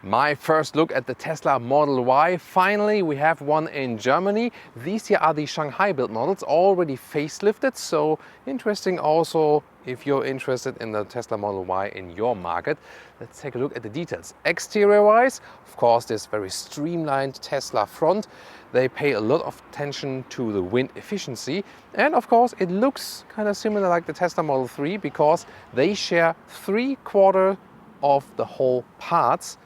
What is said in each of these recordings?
My first look at the Tesla Model Y. Finally, we have one in Germany. These here are the Shanghai built models, already facelifted. So interesting also if you're interested in the Tesla Model Y in your market. Let's take a look at the details. Exterior wise, of course, this very streamlined Tesla front. They pay a lot of attention to the wind efficiency. And of course, it looks kind of similar like the Tesla Model 3 because they share 3/4 of the whole parts.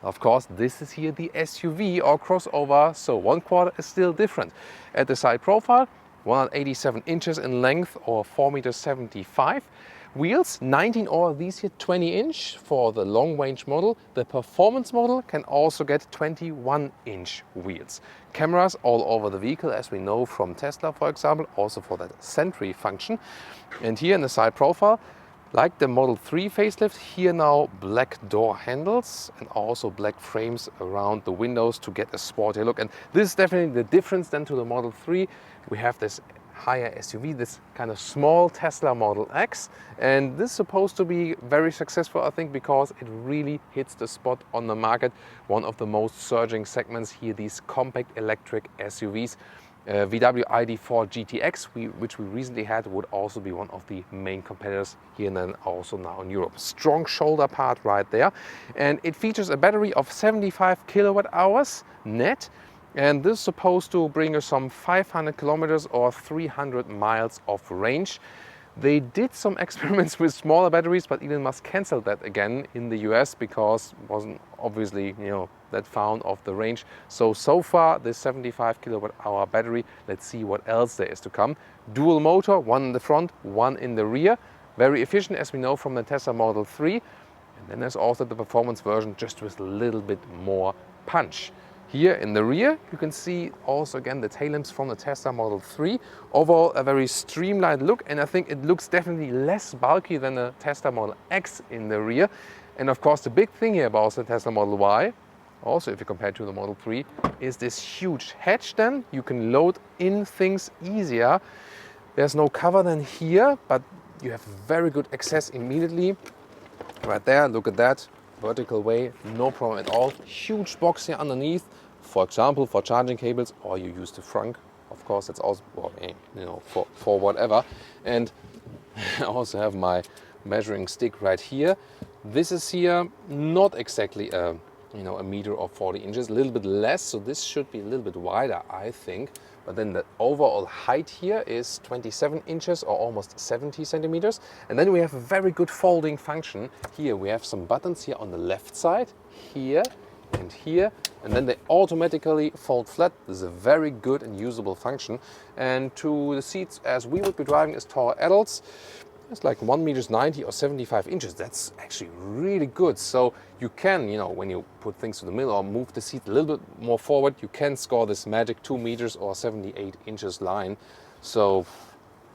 Of course, this is here the SUV or crossover, so 1/4 is still different. At the side profile, 187 inches in length or 4,75 meters. Wheels, 19 or these here 20-inch for the long-range model. The performance model can also get 21-inch wheels. Cameras all over the vehicle, as we know from Tesla, for example, also for that Sentry function. And here in the side profile, like the Model 3 facelift, here now black door handles and also black frames around the windows to get a sporty look. And this is definitely the difference then to the Model 3. We have this higher SUV, this kind of small Tesla Model X. And this is supposed to be very successful, I think, because it really hits the spot on the market. One of the most surging segments here, these compact electric SUVs. VW ID4 GTX, which we recently had, would also be one of the main competitors here and then also now in Europe. Strong shoulder part right there. And it features a battery of 75 kilowatt hours net. And this is supposed to bring us some 500 kilometers or 300 miles of range. They did some experiments with smaller batteries, but Elon Musk canceled that again in the US because it wasn't obviously, that found of the range. So far, this 75 kilowatt hour battery. Let's see what else there is to come. Dual motor, one in the front, one in the rear. Very efficient, as we know from the Tesla Model 3. And then there's also the performance version, just with a little bit more punch. Here in the rear, you can see also again the tail lamps from the Tesla Model 3. Overall, a very streamlined look, and I think it looks definitely less bulky than the Tesla Model X in the rear. And of course, the big thing here about the Tesla Model Y, also if you compare to the Model 3, is this huge hatch then. You can load in things easier. There's no cover then here, but you have very good access immediately. Right there, look at that. Vertical way, no problem at all. Huge box here underneath, for example, for charging cables, or you use the frunk. Of course, it's also, for whatever. And I also have my measuring stick right here. This is here not exactly a meter or 40 inches, a little bit less, so this should be a little bit wider, I think. But then the overall height here is 27 inches or almost 70 centimeters. And then we have a very good folding function. Here we have some buttons here on the left side, here and here. And then they automatically fold flat. This is a very good and usable function. And to the seats, as we would be driving as tall adults, it's like 1.90 meters or 75 inches. That's actually really good. So you can, when you put things to the middle or move the seat a little bit more forward, you can score this magic 2 meters or 78 inches line. So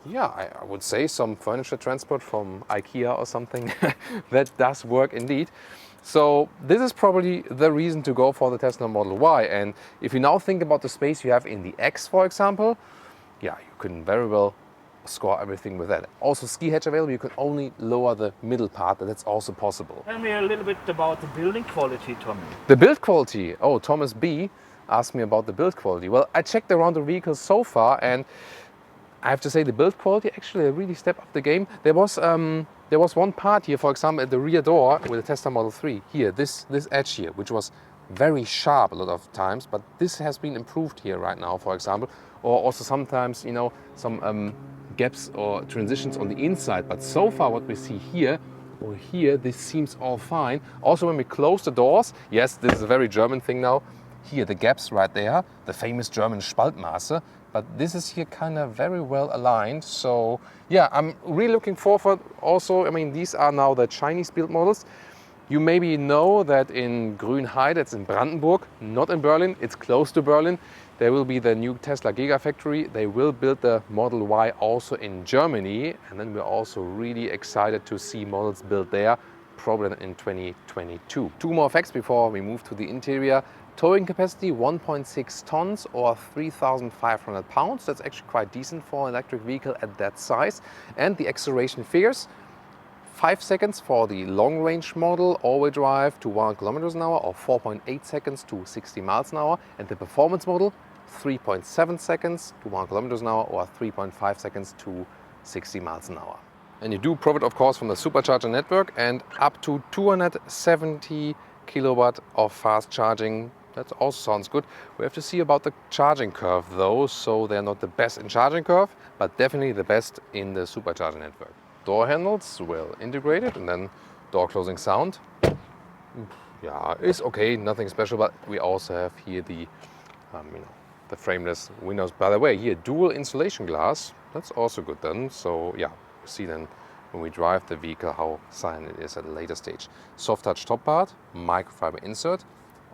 yeah, I would say some furniture transport from IKEA or something. That does work indeed. So this is probably the reason to go for the Tesla Model Y. And if you now think about the space you have in the X, for example, yeah, you can very well score everything with that. Also ski hatch available, you can only lower the middle part, but that's also possible. Tell me a little bit about the building quality, Tommy. The build quality? Oh, Thomas B asked me about the build quality. Well, I checked around the vehicle so far, and I have to say the build quality actually really stepped up the game. There was one part here, for example, at the rear door with the Tesla Model 3, here, this edge here, which was very sharp a lot of times, but this has been improved here right now, for example. Or also sometimes, some gaps or transitions on the inside. But so far what we see here or here, this seems all fine. Also when we close the doors, yes, this is a very German thing now. Here the gaps right there, the famous German Spaltmaße. But this is here kind of very well aligned. So yeah, I'm really looking forward also. These are now the Chinese built models. You maybe know that in Grünheide, that's in Brandenburg, not in Berlin, it's close to Berlin. There will be the new Tesla Gigafactory. They will build the Model Y also in Germany. And then we're also really excited to see models built there, probably in 2022. Two more facts before we move to the interior. Towing capacity 1.6 tons or 3,500 pounds. That's actually quite decent for an electric vehicle at that size. And the acceleration figures, 5 seconds for the long range model, all-wheel drive to 100 kilometers an hour, or 4.8 seconds to 60 miles an hour. And the performance model, 3.7 seconds to 100 kilometers an hour, or 3.5 seconds to 60 miles an hour. And you do profit, of course, from the supercharger network and up to 270 kilowatt of fast charging. That also sounds good. We have to see about the charging curve though, so they're not the best in charging curve, but definitely the best in the supercharger network. Door handles well integrated, and then door closing sound. Yeah, it's okay, nothing special, but we also have here the, the frameless windows. By the way, here dual insulation glass. That's also good then. So yeah, we see then when we drive the vehicle how silent it is at a later stage. Soft touch top part, microfiber insert.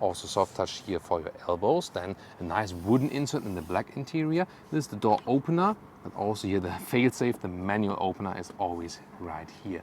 Also soft touch here for your elbows. Then a nice wooden insert in the black interior. This is the door opener, but also here the failsafe, the manual opener is always right here.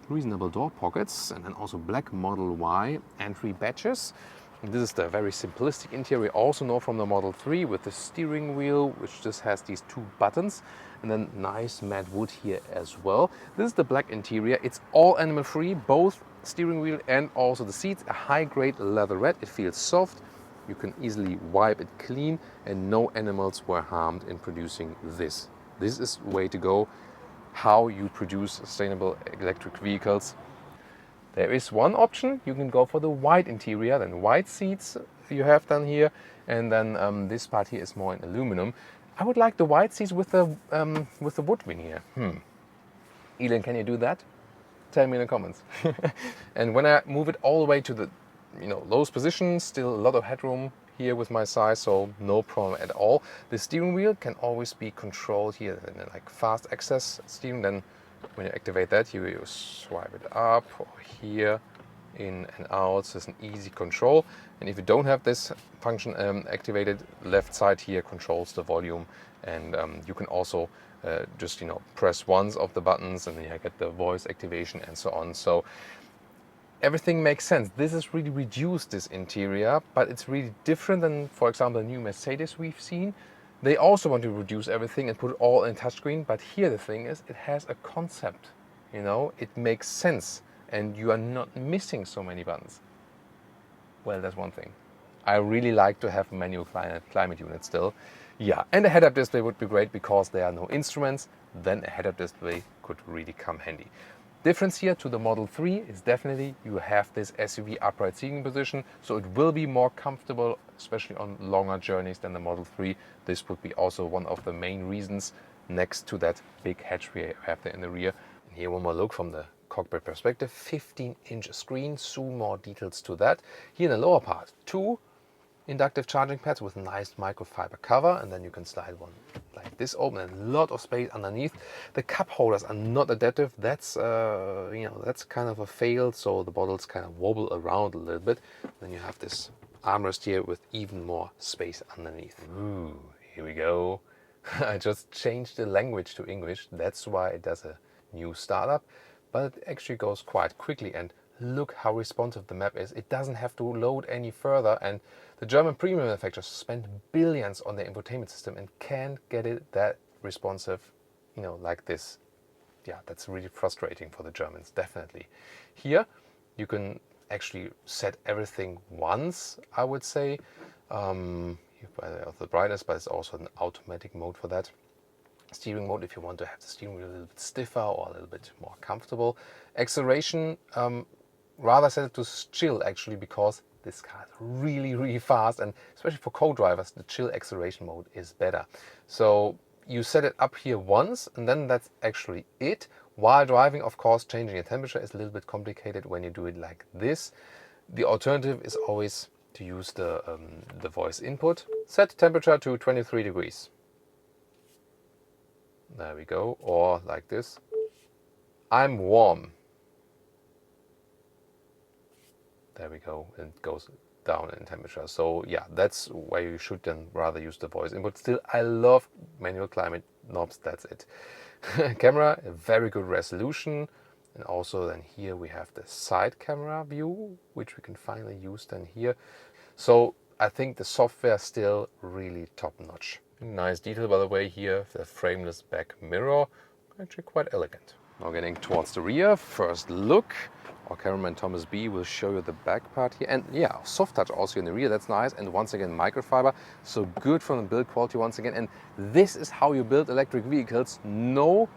Reasonable door pockets, and then also black Model Y entry badges. And this is the very simplistic interior, also know from the Model 3 with the steering wheel, which just has these 2 buttons, and then nice matte wood here as well. This is the black interior. It's all animal free, both steering wheel and also the seats. A high grade leatherette. It feels soft. You can easily wipe it clean, and no animals were harmed in producing this. This is the way to go. How you produce sustainable electric vehicles. There is one option, you can go for the white interior, then white seats you have done here, and then this part here is more in aluminum. I would like the white seats with the wood veneer. Elon, can you do that? Tell me in the comments. And when I move it all the way to the lowest position, still a lot of headroom here with my size, so no problem at all. The steering wheel can always be controlled here, like fast access steering. Then when you activate that, you swipe it up or here, in and out. So it's an easy control. And if you don't have this function activated, left side here controls the volume, and you can also just press once of the buttons, and then you get the voice activation and so on. So everything makes sense. This is really reduced, this interior, but it's really different than, for example, the new Mercedes we've seen. They also want to reduce everything and put it all in touchscreen, but here the thing is, it has a concept. It makes sense, and you are not missing so many buttons. Well, that's one thing. I really like to have manual climate unit still. Yeah, and a head-up display would be great because there are no instruments. Then a head-up display could really come handy. Difference here to the Model 3 is definitely you have this SUV upright seating position, so it will be more comfortable, especially on longer journeys than the Model 3. This would be also one of the main reasons next to that big hatch we have there in the rear. And here one more look from the cockpit perspective, 15-inch screen, zoom more details to that. Here in the lower part, 2 inductive charging pads with nice microfiber cover, and then you can slide one like this open, and a lot of space underneath. The cup holders are not adaptive. That's that's kind of a fail, so the bottles kind of wobble around a little bit. Then you have this armrest here with even more space underneath. Ooh, here we go. I just changed the language to English. That's why it does a new startup, but it actually goes quite quickly, and look how responsive the map is. It doesn't have to load any further, and the German premium manufacturers spend billions on their infotainment system and can't get it that responsive, like this. Yeah, that's really frustrating for the Germans, definitely. Here, you can actually set everything once, I would say, of the brightness, but it's also an automatic mode for that. Steering mode if you want to have the steering wheel a little bit stiffer or a little bit more comfortable. Acceleration, rather set it to chill actually, because this car is really, really fast, and especially for co-drivers, the chill acceleration mode is better. So you set it up here once, and then that's actually it. While driving, of course, changing the temperature is a little bit complicated when you do it like this. The alternative is always to use the voice input. Set temperature to 23 degrees. There we go. Or like this. I'm warm. There we go. And it goes down in temperature. So yeah, that's why you should then rather use the voice input. Still, I love manual climate knobs. That's it. Camera, a very good resolution. And also then here we have the side camera view, which we can finally use then here. So I think the software still really top notch. Nice detail, by the way, here, the frameless back mirror, actually quite elegant. Now getting towards the rear, first look. Our cameraman Thomas B will show you the back part here. And yeah, soft touch also in the rear, that's nice. And once again, microfiber, so good from the build quality once again. And this is how you build electric vehicles. No,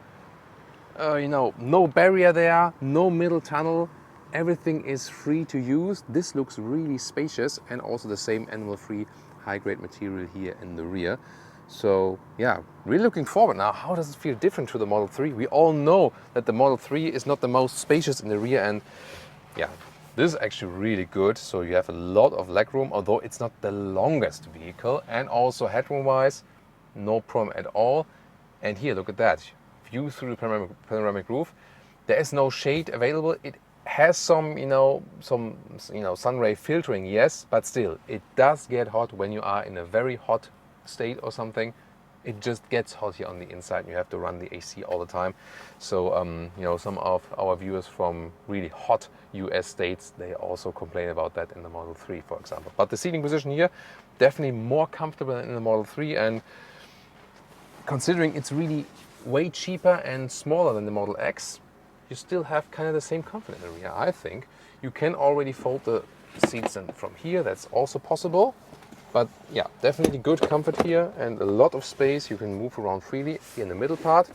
no barrier there, no middle tunnel. Everything is free to use. This looks really spacious, and also the same animal-free high-grade material here in the rear. So yeah, really looking forward now. How does it feel different to the Model 3? We all know that the Model 3 is not the most spacious in the rear, and yeah, this is actually really good. So you have a lot of legroom, although it's not the longest vehicle, and also headroom-wise, no problem at all. And here, look at that. View through the panoramic roof. There is no shade available. It has some sun ray filtering, yes, but still, it does get hot when you are in a very hot state or something. It just gets hot here on the inside. You have to run the AC all the time. So some of our viewers from really hot US states, they also complain about that in the Model 3, for example. But the seating position here, definitely more comfortable than in the Model 3, and considering it's really way cheaper and smaller than the Model X, you still have kind of the same comfort in the rear, I think. You can already fold the seats in from here, that's also possible. But yeah, definitely good comfort here and a lot of space. You can move around freely. Here in the middle part,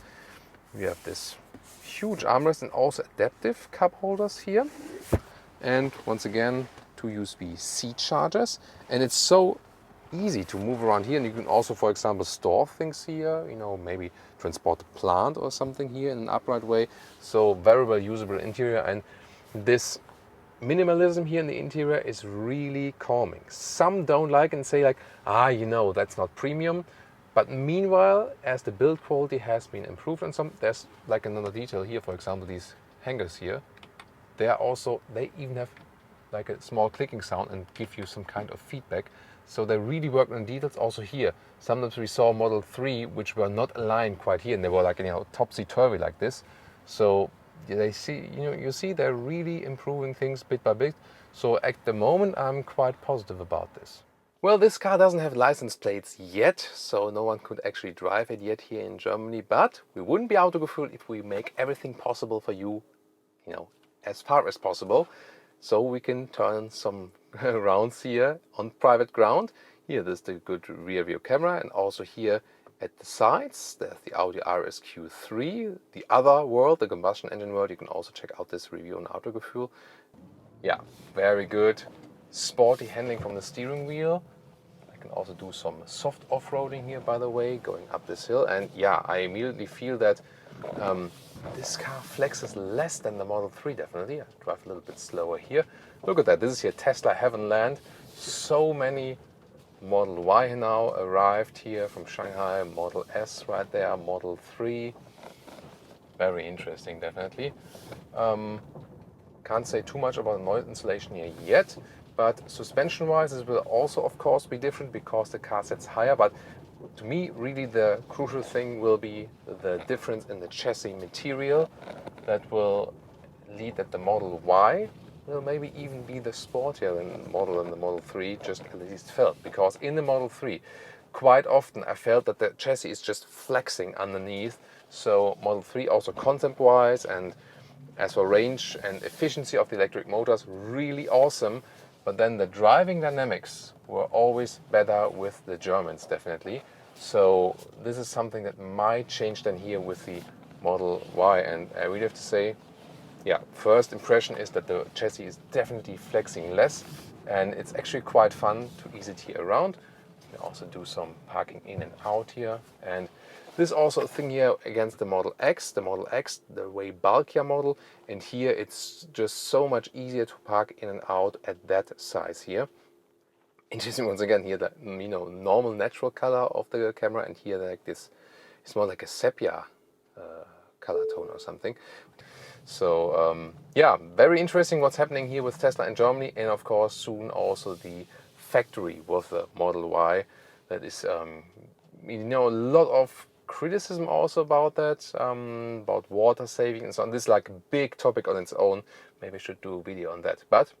we have this huge armrest and also adaptive cup holders here. And once again, 2 USB-C chargers. And it's so easy to move around here. And you can also, for example, store things here, maybe transport a plant or something here in an upright way. So very well usable interior. And this minimalism here in the interior is really calming. Some don't like and say like, that's not premium. But meanwhile, as the build quality has been improved on some, there's like another detail here, for example, these hangers here. They even have like a small clicking sound and give you some kind of feedback. So they really work on details also here. Sometimes we saw Model 3 which were not aligned quite here, and they were like, topsy-turvy like this. So you see they're really improving things bit by bit. So at the moment, I'm quite positive about this. Well, this car doesn't have license plates yet, so no one could actually drive it yet here in Germany. But we wouldn't be Autogefühl if we make everything possible for you, as far as possible. So we can turn some rounds here on private ground. Here, there's the good rear view camera, and also here at the sides, there's the Audi RSQ3, the other world, the combustion engine world. You can also check out this review on Autogefühl. Yeah, very good. Sporty handling from the steering wheel. I can also do some soft off-roading here, by the way, going up this hill. And yeah, I immediately feel that this car flexes less than the Model 3, definitely. I drive a little bit slower here. Look at that, this is here Tesla Heaven Land. So many Model Y now arrived here from Shanghai, Model S right there, Model 3. Very interesting, definitely. Can't say too much about noise insulation here yet, but suspension-wise, this will also, of course, be different because the car sits higher. But to me, really the crucial thing will be the difference in the chassis material that will lead that the Model Y will maybe even be the sportier model than the Model 3 just at least felt. Because in the Model 3, quite often I felt that the chassis is just flexing underneath. So Model 3 also concept-wise and as for range and efficiency of the electric motors, really awesome. But then the driving dynamics were always better with the Germans, definitely. So this is something that might change then here with the Model Y. And I really have to say, yeah, first impression is that the chassis is definitely flexing less, and it's actually quite fun to ease it here around. You can also do some parking in and out here. And this is also a thing here against the Model X. The Model X, the way bulkier model, and here it's just so much easier to park in and out at that size here. Interesting once again here, the normal natural color of the camera, and here like this, it's more like a sepia color tone or something. So yeah, very interesting what's happening here with Tesla in Germany, and of course soon also the factory with the Model Y. That is, a lot of criticism also about that, about water saving and so on. This is like a big topic on its own. Maybe I should do a video on that. But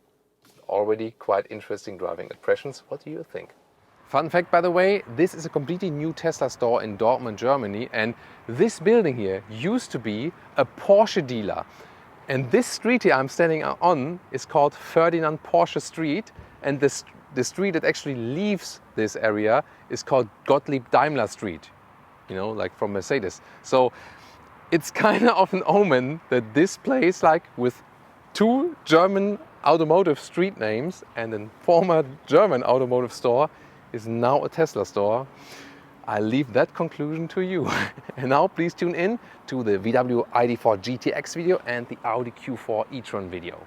already quite interesting driving impressions. What do you think? Fun fact, by the way, this is a completely new Tesla store in Dortmund, Germany, and this building here used to be a Porsche dealer. And this street here I'm standing on is called Ferdinand Porsche Street, and the street that actually leaves this area is called Gottlieb Daimler Street, you know, like from Mercedes. So it's kind of an omen that this place, like with two German automotive street names and a former German automotive store, is now a Tesla store. I leave that conclusion to you. And now please tune in to the VW ID4 GTX video and the Audi Q4 e-tron video.